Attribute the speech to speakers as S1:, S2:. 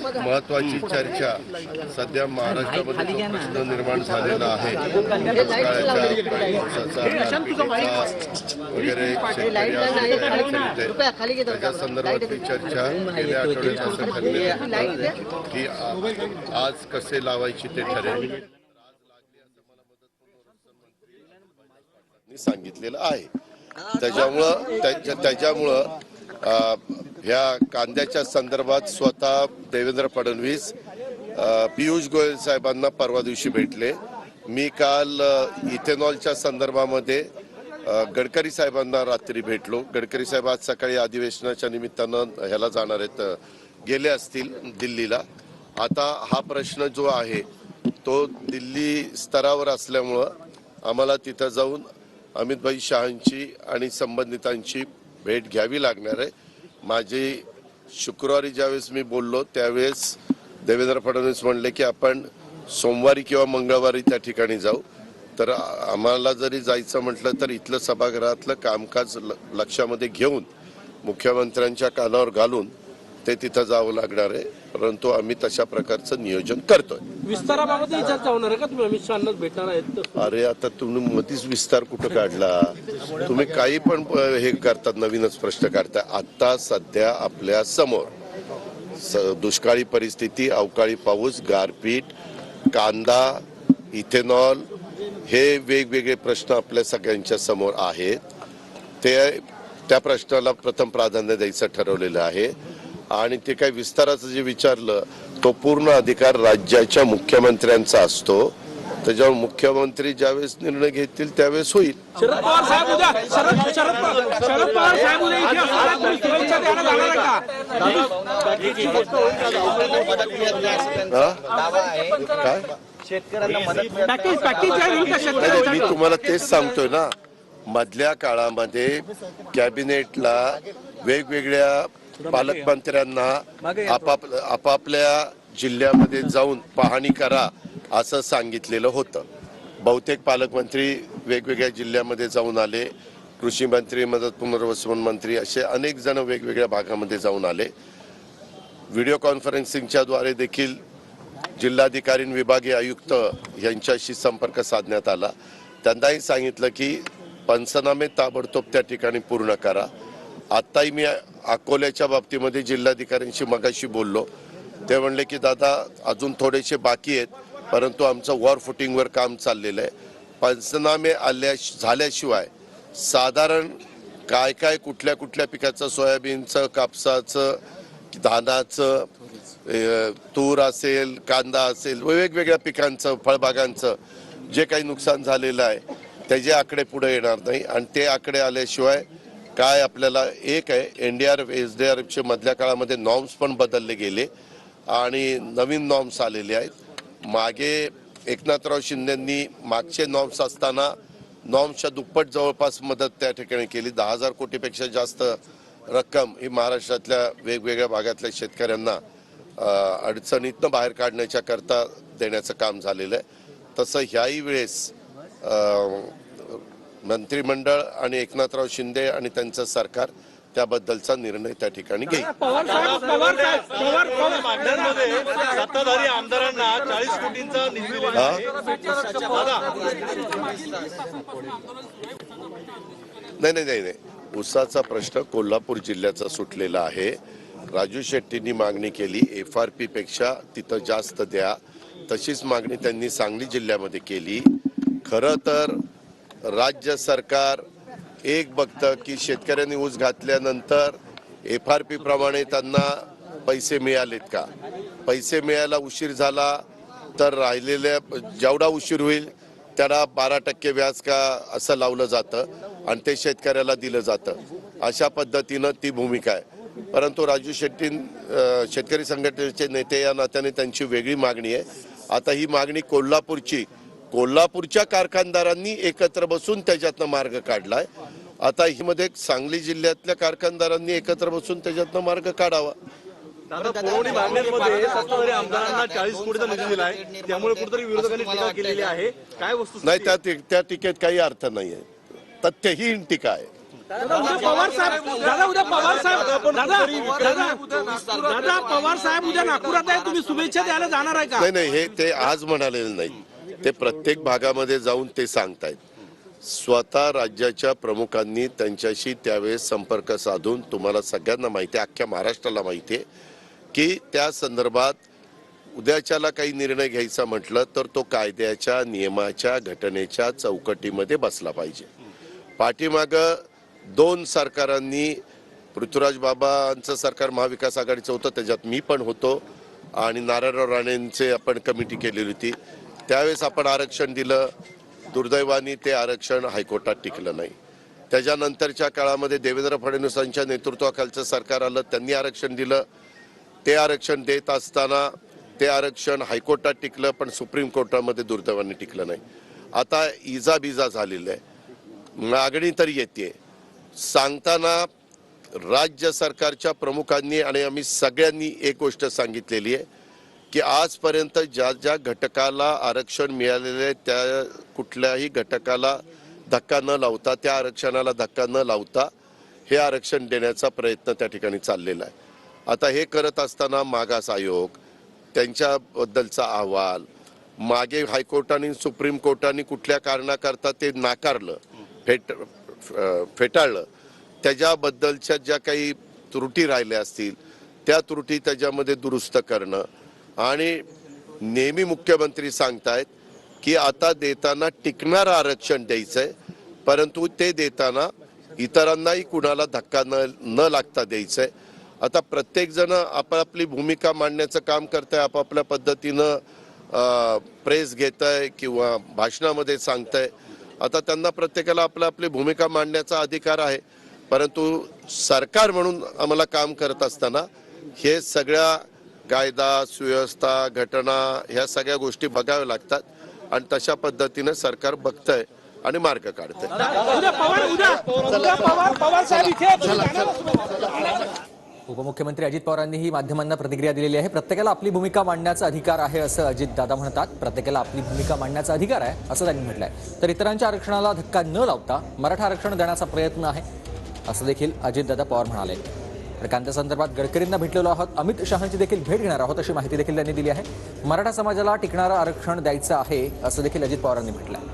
S1: महत्वाची चर्चा सध्या महाराष्ट्रामध्ये जो प्रश्न निर्माण झालेला आहे वगैरे त्याच्या संदर्भातली चर्चा गेल्या आठवड्यात असं ठरलेलं की आज कसे लावायची ते ठरेल सांगितलेलं आहे। त्याच्यामुळं ह्या कांद्याच्या संदर्भात स्वतः देवेंद्र फडणवीस पियुष गोयल साहेबांना परवा दिवशी भेटले। मी काल इथेनॉलच्या संदर्भामध्ये गडकरी साहेबांना रात्री भेटलो। गडकरी साहेब आज सकाळी अधिवेशनाच्या निमित्तानं ह्याला जाणार आहेत, गेले असतील दिल्लीला। आता हा प्रश्न जो आहे तो दिल्ली स्तरावर असल्यामुळं आम्हाला तिथं जाऊन अमित शहांची आणि संबंधितांची भेट घ्यावी लागणार आहे। माझी शुक्रवारी ज्यावेळेस मी बोललो त्यावेळेस देवेंद्र फडणवीस म्हणले की आपण सोमवारी किंवा मंगळवारी त्या ठिकाणी जाऊ। तर आम्हाला जरी जायचं म्हटलं तर इथलं सभागृहातलं कामकाज लक्षामध्ये घेऊन मुख्यमंत्र्यांच्या कानावर घालून ते तिथं जावं लागणार आहे, परंतु आम्ही तशा प्रकारचं नियोजन करतोय।
S2: विस्ताराबाबत चर्चा होणार आहे का? तुम्ही अमित शहांनाच भेटणार आहेत?
S1: अरे आता तुम्ही मधीच विस्तार कुठं काढला? तुम्ही काही पण हे करतात, नवीनच प्रश्न काढताय। आता सध्या आपल्या समोर दुष्काळी परिस्थिती, अवकाळी पाऊस, गारपीट, कांदा, इथेनॉल हे वेगवेगळे प्रश्न आपल्या सगळ्यांच्या समोर आहेत। त्या प्रश्नाला प्रथम प्राधान्य द्यायचं ठरवलेलं आहे आणि ते काही विस्ताराचं जे विचारलं तो पूर्ण अधिकार राज्याच्या मुख्यमंत्र्यांचा असतो। त्याच्यावर मुख्यमंत्री ज्यावेळेस निर्णय घेतील त्यावेळेस होईल।
S2: शरद पवार साहेब उद्या शरद पवार साहेब उद्या शुभेच्छा द्यायला जाणार आहे का?
S1: काय
S2: शेतकऱ्यांना मदत
S1: मी तुम्हाला तेच सांगतोय ना, मधल्या काळामध्ये कॅबिनेटला वेगवेगळ्या पालकमंत्र्यांना आपापल्या जिल्ह्यामध्ये जाऊन पाहणी करा असं सांगितलेलं होतं। बहुतेक पालकमंत्री वेगवेगळ्या जिल्ह्यामध्ये जाऊन आले, कृषी मंत्री, मदत पुनर्वसन मंत्री असे अनेक जण वेगवेगळ्या भागामध्ये जाऊन आले। व्हिडिओ कॉन्फरन्सिंगच्या द्वारे देखील जिल्हाधिकारी, विभागीय आयुक्त यांच्याशी संपर्क साधण्यात आला। त्यांनाही सांगितलं की पंचनामे ताबडतोब त्या ठिकाणी पूर्ण करा। आताही मी अकोल्याच्या बाबतीमध्ये जिल्हाधिकाऱ्यांशी मगाशी बोललो, ते म्हणले की दादा अजून थोडेसे बाकी आहेत, परंतु आमचं वॉर फुटिंगवर काम चाललेलं आहे। पंचनामे झाल्याशिवाय साधारण काय काय कुठल्या कुठल्या पिकाचं, सोयाबीनचं, कापसाचं, धानाचं, तूर असेल, कांदा असेल, वेगवेगळ्या पिकांचं, फळबागांचं जे काही नुकसान झालेलं आहे त्याचे आकडे पुढे येणार नाही। आणि ते आकडे आल्याशिवाय काय आपल्याला एक आहे, NDRF SDRFचे मधल्या काळामध्ये नॉर्म्स पण बदलले गेले आणि नवीन नॉर्म्स आलेले आहेत। मागे एकनाथराव शिंदेंनी मागचे नॉर्म्स असताना नॉर्म्सच्या दुप्पट जवळपास मदत त्या ठिकाणी केली। 10,000 कोटीपेक्षा जास्त रक्कम ही महाराष्ट्रातल्या वेगवेगळ्या भागातल्या शेतकऱ्यांना अडचणीतनं बाहेर काढण्याच्या करता देण्याचं काम झालेलं आहे। तसं ह्याही वेळेस मंत्रिमंडळ आणि एकनाथराव शिंदे आणि त्यांचं सरकार त्याबद्दलचा निर्णय त्या ठिकाणी घेईल।
S3: सत्ताधारी आमदारांना 40 कोटींचा निधी
S1: नाही, ऊसाचा प्रश्न कोल्हापूर जिल्ह्याचा सुटलेला आहे। राजू शेट्टींनी मागणी केली FRP पेक्षा तिथं जास्त द्या, तशीच मागणी त्यांनी सांगली जिल्ह्यामध्ये केली। खरं तर राज्य सरकार एक बघतं की शेतकऱ्यांनी ऊस घातल्यानंतर FRP प्रमाणे त्यांना पैसे मिळालेत का, पैसे मिळायला उशीर झाला तर राहिलेल्या जेवढा उशीर होईल त्याला 12% व्याज का असं लावलं जातं आणि ते शेतकऱ्याला दिलं जातं। अशा पद्धतीनं ती भूमिका आहे। परंतु राजू शेट्टी शेतकरी संघटनेचे नेते या नात्याने त्यांची वेगळी मागणी आहे। आता ही मागणी कोल्हापूरच्या कारखानदारांनी एकत्र बसून त्याच्यातनं मार्ग काढलाय। आता ही मध्ये सांगली जिल्ह्यातल्या कारखानदारांनी एकत्र बसून त्याच्यातनं मार्ग काढावा।
S3: पुरवणी मागण्यांमध्ये सत्ताधारी आमदारांना 40 कोटीचा निधी दिलाय, त्यामुळे कुठेतरी विरोधकांनी टीका केलेली आहे। काय वस्तू
S1: नाही, त्या टीकेत काही अर्थ नाहीये, तथ्यहीन टीका आहे।
S2: पवार साहेब दादा उद्या पवार साहेब दादा पवार साहेब उद्या नागपुरात आहे, तुम्ही शुभेच्छा द्यायला जाणार आहे का?
S1: नाही हे ते आज म्हणालेले नाही, ते प्रत्येक भागामध्ये जाऊन ते सांगतायत. स्वतः राज्याच्या प्रमुखांनी त्यांच्याशी त्यावेळेस संपर्क साधून, तुम्हाला सगळ्यांना माहिती आहे, अख्ख्या महाराष्ट्राला माहिती आहे की त्या संदर्भात उद्याच्याला काही निर्णय घ्यायचा म्हटलं तर तो कायद्याच्या, नियमाच्या, घटनेच्या चौकटीमध्ये बसला पाहिजे. पाठीमागं 2 सरकारांनी, पृथ्वीराज बाबांचं सरकार महाविकास आघाडीचं होतं, त्याच्यात मी पण होतो आणि नारायणराव राणेंचे आपण कमिटी केलेली होती. त्यावेळेस आपण आरक्षण दिलं. दुर्दैवाने ते आरक्षण हायकोर्टात टिकलं नाही. त्याच्यानंतरच्या काळामध्ये देवेंद्र फडणवीसांच्या नेतृत्वाखालचं सरकार आलं, त्यांनी आरक्षण दिलं. ते आरक्षण देत असताना ते आरक्षण हायकोर्टात टिकलं, पण सुप्रीम कोर्टामध्ये दुर्दैवाने टिकलं नाही. आता इजाबिजा झालेलं आहे, मागणी तरी येते. सांगताना राज्य सरकारच्या प्रमुखांनी आणि आम्ही सगळ्यांनी एक गोष्ट सांगितलेली आहे की आजपर्यंत ज्या ज्या घटकाला आरक्षण मिळालेले आहे त्या कुठल्याही घटकाला धक्का न लावता, त्या आरक्षणाला धक्का न लावता हे आरक्षण देण्याचा प्रयत्न त्या ठिकाणी चाललेला आहे. आता हे करत असताना मागास आयोग, त्यांच्याबद्दलचा अहवाल, मागे हायकोर्टाने सुप्रीम कोर्टाने कुठल्या कारणाकरता ते नाकारलं, फेटाळलं, त्याच्याबद्दलच्या ज्या काही त्रुटी राहिल्या असतील त्या त्रुटी त्याच्यामध्ये दुरुस्त करणं. आणि नेहमी मुख्यमंत्री सांगतायत की आता देताना टिकणारं आरक्षण द्यायचंय, परंतु ते देताना इतरांनाही कुणाला धक्का न लागता द्यायचंय. आता प्रत्येक जण आपापली भूमिका मांडण्याचं काम करतंय, आपापल्या पद्धतीनं प्रेस घेतंय किंवा भाषणामध्ये सांगतंय. आता त्यांना प्रत्येकाला आपली भूमिका मांडण्याचा अधिकार आहे, परंतु सरकार म्हणून आम्हाला काम करत असताना हे सगळ्या कायदा, सुव्यवस्था, घटना ह्या सगळ्या गोष्टी बघाव्या लागतात आणि तशा पद्धतीने सरकार बघतंय आणि मार्ग काढतंय.
S2: पवार साहेब इथे
S4: उपमुख्यमंत्री अजित पवारांनीही माध्यमांना प्रतिक्रिया दिलेली आहे. प्रत्येकाला आपली भूमिका मांडण्याचा अधिकार आहे असं अजित दादा म्हणतात. प्रत्येकाला आपली भूमिका मांडण्याचा अधिकार आहे असं त्यांनी म्हटलंय. तर इतरांच्या आरक्षणाला धक्का न लावता मराठा आरक्षण देण्याचा प्रयत्न आहे असं देखील अजित दादा पवार म्हणाले. तर कांद्यासंदर्भात गडकरींना भेटलेलो आहोत, अमित शहांची देखील भेट घेणार आहोत अशी माहिती देखील त्यांनी दिली आहे. मराठा समाजाला टिकणारं आरक्षण द्यायचं आहे असं देखील अजित पवारांनी म्हटलंय.